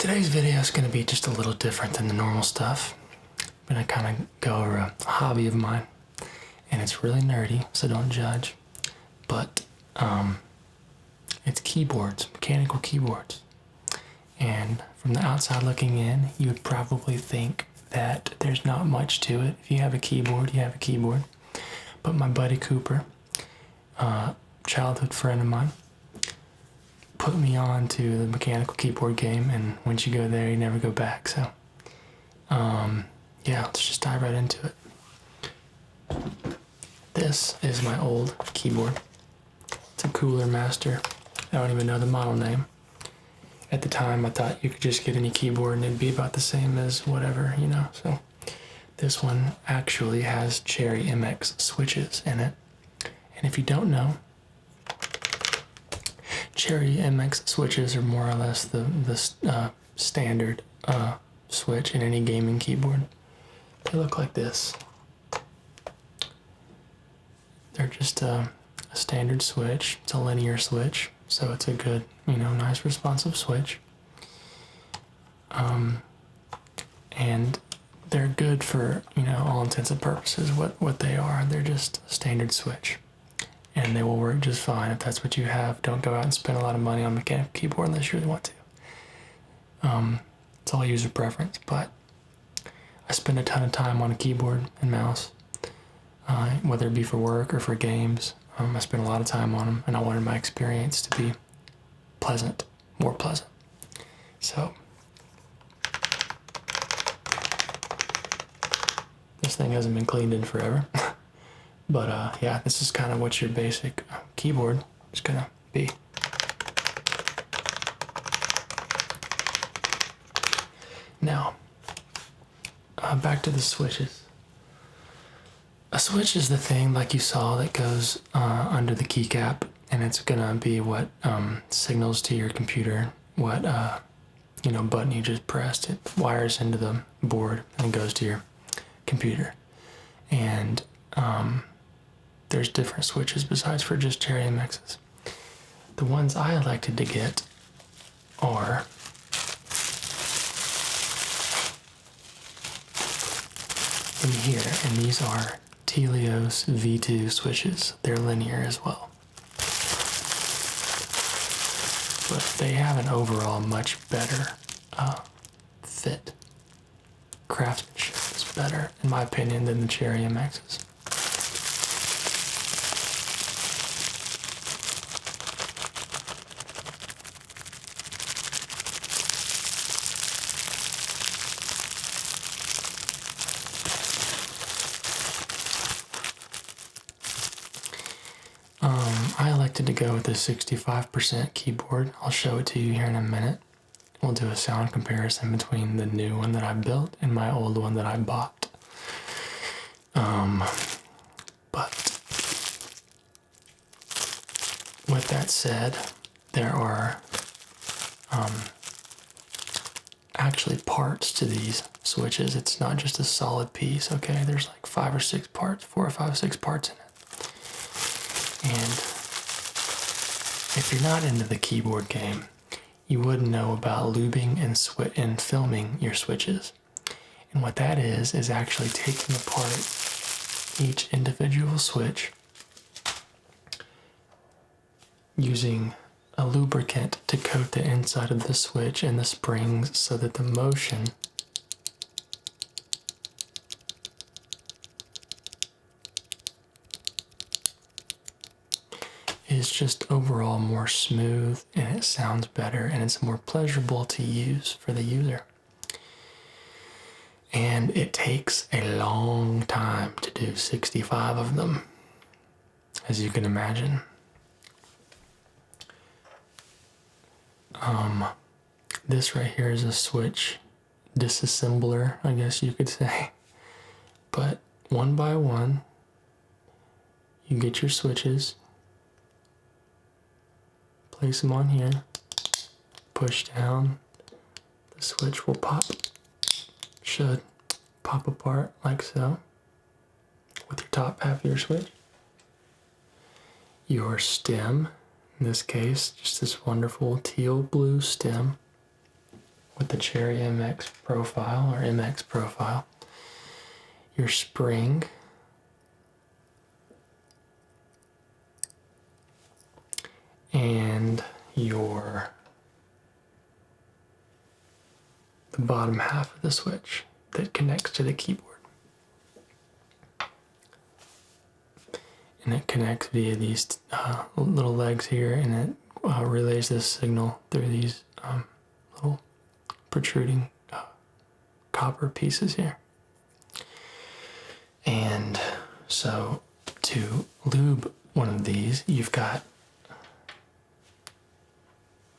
Today's video is going to be just a little different than the normal stuff. I'm going to kind of go over a hobby of mine, and it's really nerdy, so don't judge. But it's keyboards, mechanical keyboards. And from the outside looking in, you would probably think that there's not much to it. If you have a keyboard, you have a keyboard. But my buddy Cooper, childhood friend of mine, put me on to the mechanical keyboard game, and once you go there, you never go back. So, yeah, let's just dive right into it. This is my old keyboard. It's a Cooler Master. I don't even know the model name. At the time, I thought you could just get any keyboard and it'd be about the same as whatever, you know. So, this one actually has Cherry MX switches in it. And if you don't know, Cherry MX switches are more or less the standard switch in any gaming keyboard. They look like this. They're just a standard switch. It's a linear switch, so it's a good, nice responsive switch. And they're good for, all intents and purposes. What they are, they're just a standard switch. And they will work just fine if that's what you have. Don't go out and spend a lot of money on a mechanical keyboard unless you really want to. It's all user preference, but I spend a ton of time on a keyboard and mouse, whether it be for work or for games. I spend a lot of time on them, and I wanted my experience to be pleasant, more pleasant. So, this thing hasn't been cleaned in forever. But yeah, this is kind of what your basic keyboard is gonna be. Now, back to the switches. A switch is the thing, like you saw, that goes under the keycap, and it's gonna be what signals to your computer what button you just pressed. It wires into the board and goes to your computer. And there's different switches besides for just Cherry MXs. The ones I elected to get are in here, and these are Tealios V2 switches. They're linear as well. But they have an overall much better fit. Craftsmanship is better, in my opinion, than the Cherry MXs. I elected to go with a 65% keyboard. I'll show it to you here in a minute. We'll do a sound comparison between the new one that I built and my old one that I bought. But with that said, there are actually parts to these switches. It's not just a solid piece, okay? There's like 5 or 6 parts, 4 or 5, 6 parts in it. And if you're not into the keyboard game, you wouldn't know about lubing and filming your switches. And what that is actually taking apart each individual switch, using a lubricant to coat the inside of the switch and the springs so that the motion is just overall more smooth, and it sounds better, and it's more pleasurable to use for the user. And it takes a long time to do 65 of them, as you can imagine. This right here is a switch disassembler, I guess you could say. But one by one, you get your switches, place them on here, push down, the switch will pop, should pop apart like so, with your top half of your switch. Your stem, in this case, just this wonderful teal blue stem, with the Cherry MX profile or MX profile, your spring, and the bottom half of the switch that connects to the keyboard. And it connects via these little legs here, and it relays this signal through these little protruding copper pieces here. And so to lube one of these, you've got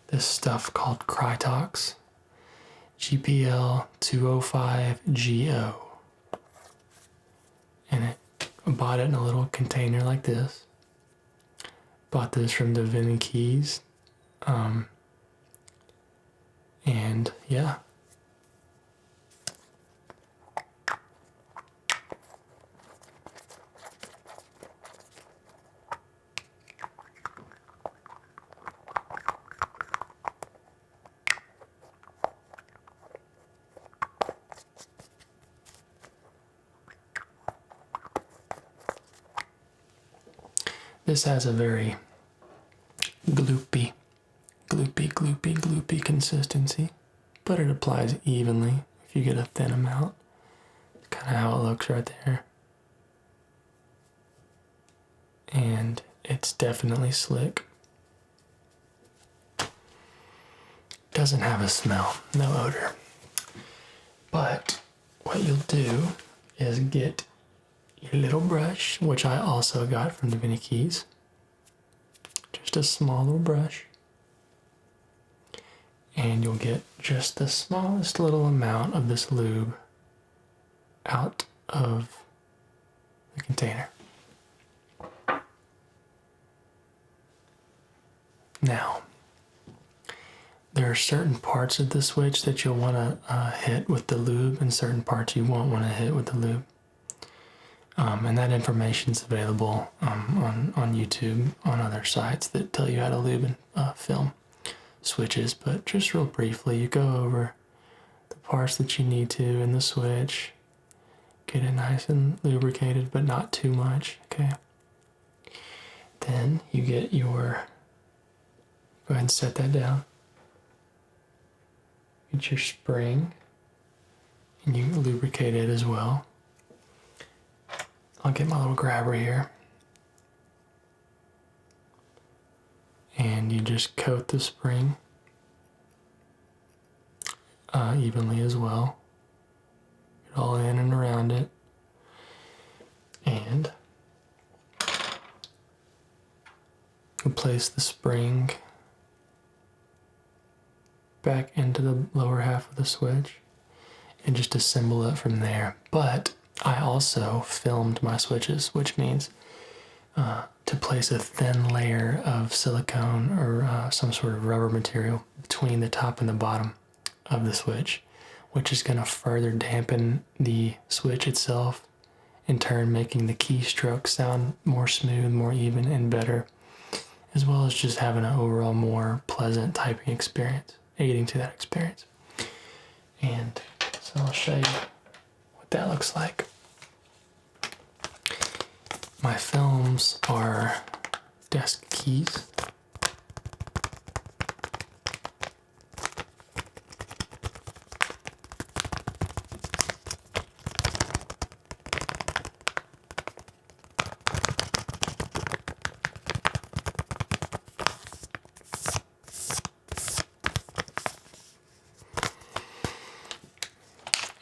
this stuff called Krytox GPL 205GO. And I bought it in a little container like this. Bought this from Da Vinci Keys. And yeah. This has a very gloopy consistency, but it applies evenly if you get a thin amount. It's kind of how it looks right there. And it's definitely slick. Doesn't have a smell, no odor. But what you'll do is get your little brush, which I also got from Da Vinci Keys. Just a small little brush. And you'll get just the smallest little amount of this lube out of the container. Now, there are certain parts of the switch that you'll want to hit with the lube, and certain parts you won't want to hit with the lube. And that information is available on YouTube, on other sites that tell you how to lube and film switches. But just real briefly, you go over the parts that you need to in the switch, get it nice and lubricated, but not too much, okay? Then you get your, go ahead and set that down. Get your spring, and you lubricate it as well. I'll get my little grabber here. And you just coat the spring evenly as well. Get all in and around it. And you place the spring back into the lower half of the switch and just assemble it from there. But I also filmed my switches, which means to place a thin layer of silicone or some sort of rubber material between the top and the bottom of the switch, which is going to further dampen the switch itself, in turn making the keystroke sound more smooth, more even, and better, as well as just having an overall more pleasant typing experience, aiding to that experience. And so I'll show you what that looks like. My films are desk keys.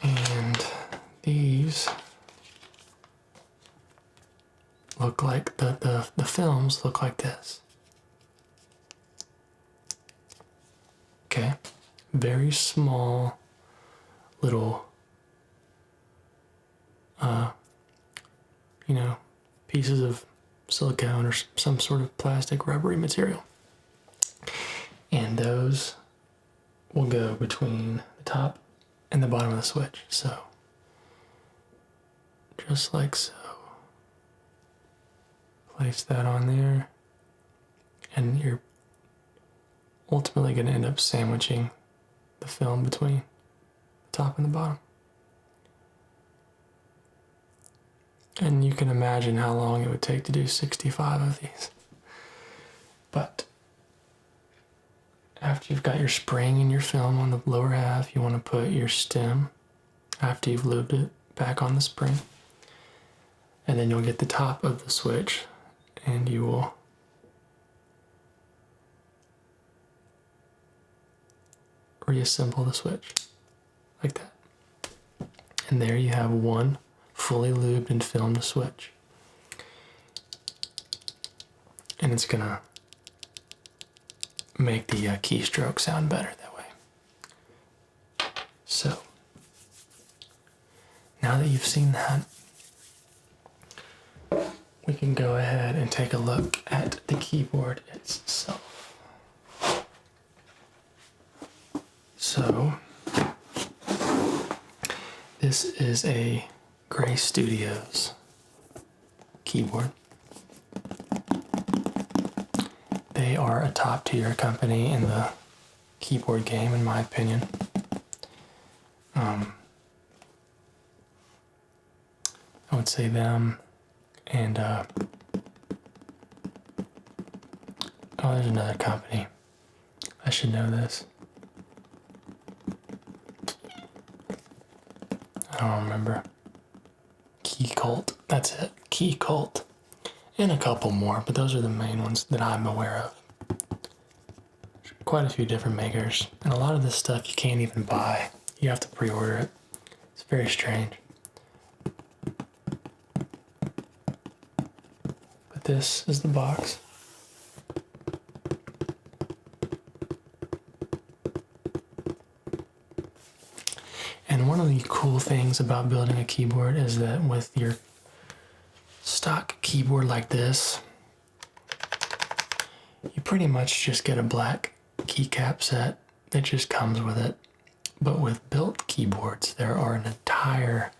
And these look like the films look like this. Okay, very small little pieces of silicone or some sort of plastic rubbery material, and those will go between the top and the bottom of the switch. So just like so. Place that on there, and you're ultimately going to end up sandwiching the film between the top and the bottom. And you can imagine how long it would take to do 65 of these. But after you've got your spring and your film on the lower half, you want to put your stem, after you've lubed it, back on the spring. And then you'll get the top of the switch, and you will reassemble the switch like that. And there you have one fully lubed and filmed switch. And it's gonna make the keystroke sound better that way. So, now that you've seen that, we can go ahead and take a look at the keyboard itself. So, this is a Gray Studios keyboard. They are a top tier company in the keyboard game, in my opinion. I would say them and there's another company. I should know this. I don't remember. Key Cult. That's it. Key Cult. And a couple more, but those are the main ones that I'm aware of. Quite a few different makers. And a lot of this stuff you can't even buy. You have to pre-order it. It's very strange. But this is the box. And one of the cool things about building a keyboard is that with your stock keyboard like this, you pretty much just get a black keycap set that just comes with it. But with built keyboards, there's an entire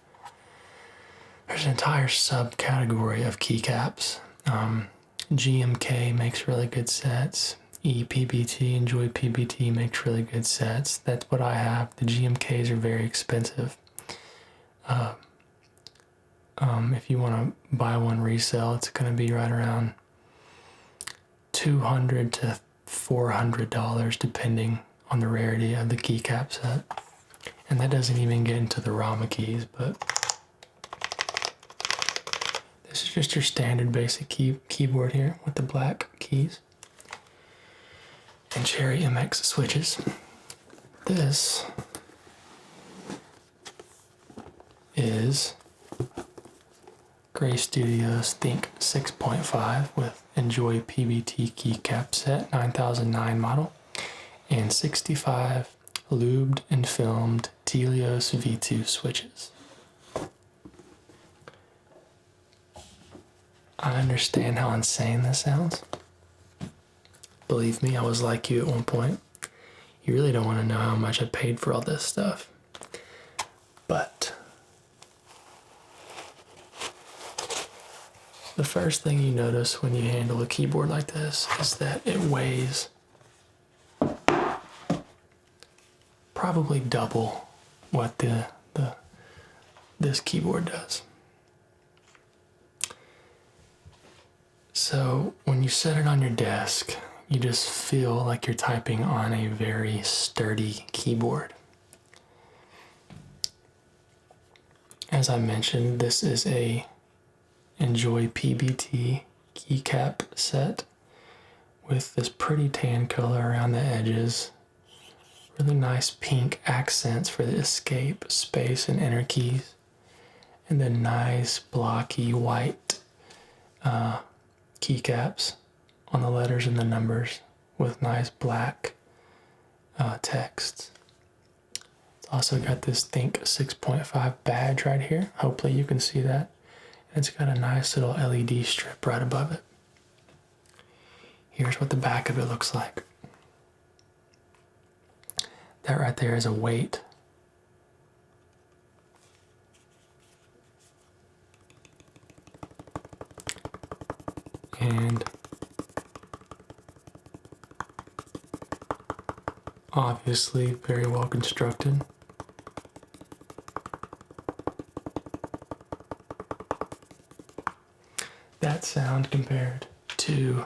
subcategory of keycaps. GMK makes really good sets. EPBT, Enjoy PBT makes really good sets. That's what I have. The GMKs are very expensive. If you want to buy one resale, it's going to be right around $200 to $400 depending on the rarity of the keycap set. And that doesn't even get into the Rama keys, but this is just your standard basic keyboard here with the black keys and Cherry MX switches. This is Gray Studios Think 6.5 with Enjoy PBT keycap set 9009 model and 65 lubed and filmed Tealios V2 switches. I understand how insane this sounds. Believe me, I was like you at one point. You really don't want to know how much I paid for all this stuff. But the first thing you notice when you handle a keyboard like this is that it weighs probably double what this keyboard does. So when you set it on your desk, you just feel like you're typing on a very sturdy keyboard. As I mentioned, this is a Enjoy PBT keycap set with this pretty tan color around the edges. Really nice pink accents for the escape, space, and enter keys. And then nice blocky white keycaps on the letters and the numbers with nice black text. It's also got this Think 6.5 badge right here. Hopefully you can see that. And it's got a nice little LED strip right above it. Here's what the back of it looks like. That right there is a weight. And obviously very well constructed. That sound compared to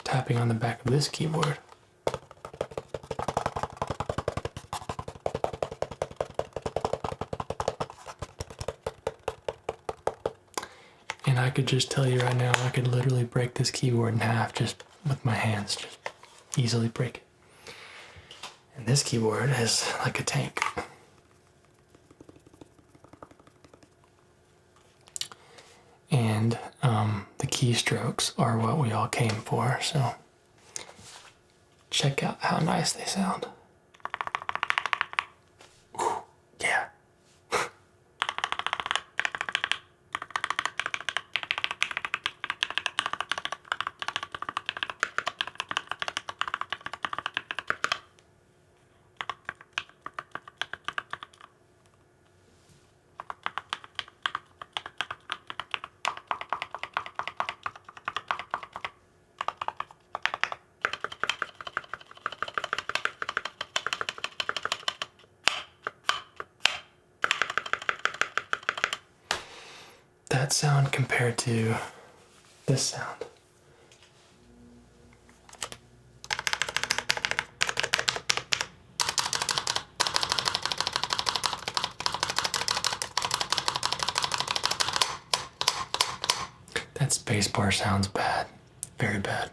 tapping on the back of this keyboard. And I could just tell you right now, I could literally break this keyboard in half just with my hands, just easily break it. And this keyboard is like a tank. And the keystrokes are what we all came for, so check out how nice they sound. Ooh, yeah. That sound compared to this sound. That spacebar sounds bad, very bad.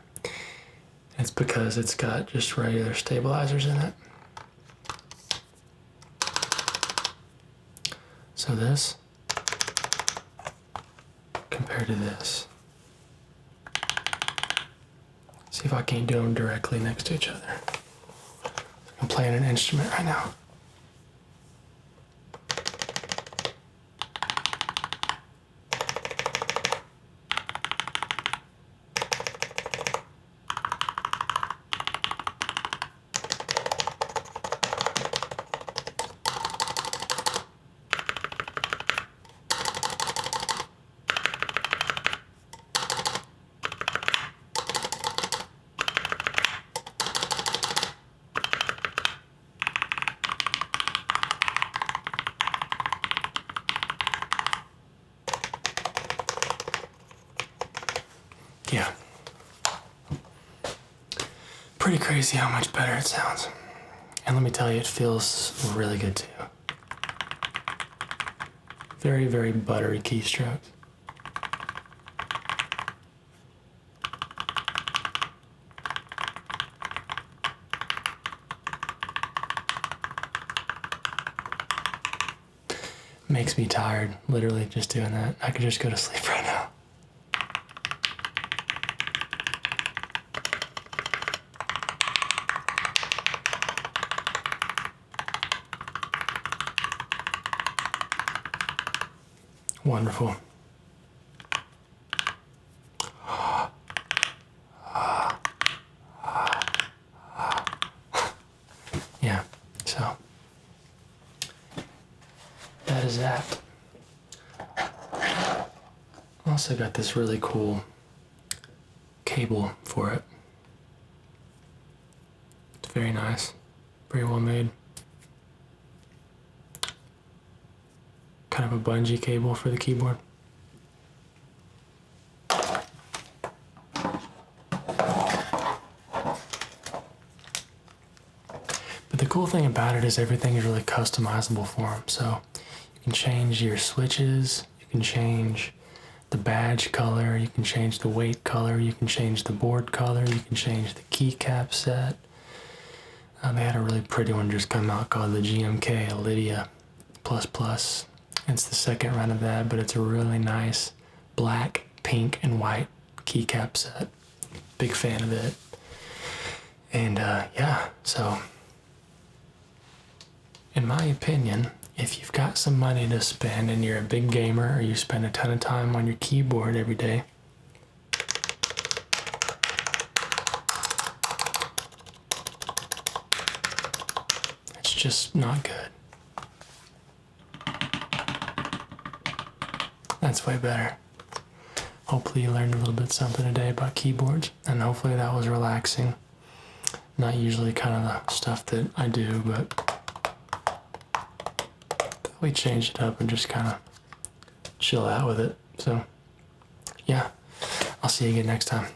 It's because it's got just regular stabilizers in it. So this compared to this. See if I can't do them directly next to each other. I'm playing an instrument right now. Yeah. Pretty crazy how much better it sounds. And let me tell you, it feels really good too. Very, very buttery keystrokes. Makes me tired, literally, just doing that. I could just go to sleep right now. Wonderful. Yeah, so that is that. Also got this really cool cable for it. It's very nice, very well made. Kind of a bungee cable for the keyboard. But the cool thing about it is everything is really customizable for them. So you can change your switches, you can change the badge color, you can change the weight color, you can change the board color, you can change the keycap set. They had a really pretty one just come out called the GMK Lydia ++. It's the second run of that, but it's a really nice black, pink, and white keycap set. Big fan of it. And yeah, so in my opinion, if you've got some money to spend and you're a big gamer or you spend a ton of time on your keyboard every day, it's just not good. That's way better. Hopefully you learned a little bit something today about keyboards, and hopefully that was relaxing. Not usually kind of the stuff that I do, but we changed it up and just kind of chill out with it. So, yeah, I'll see you again next time.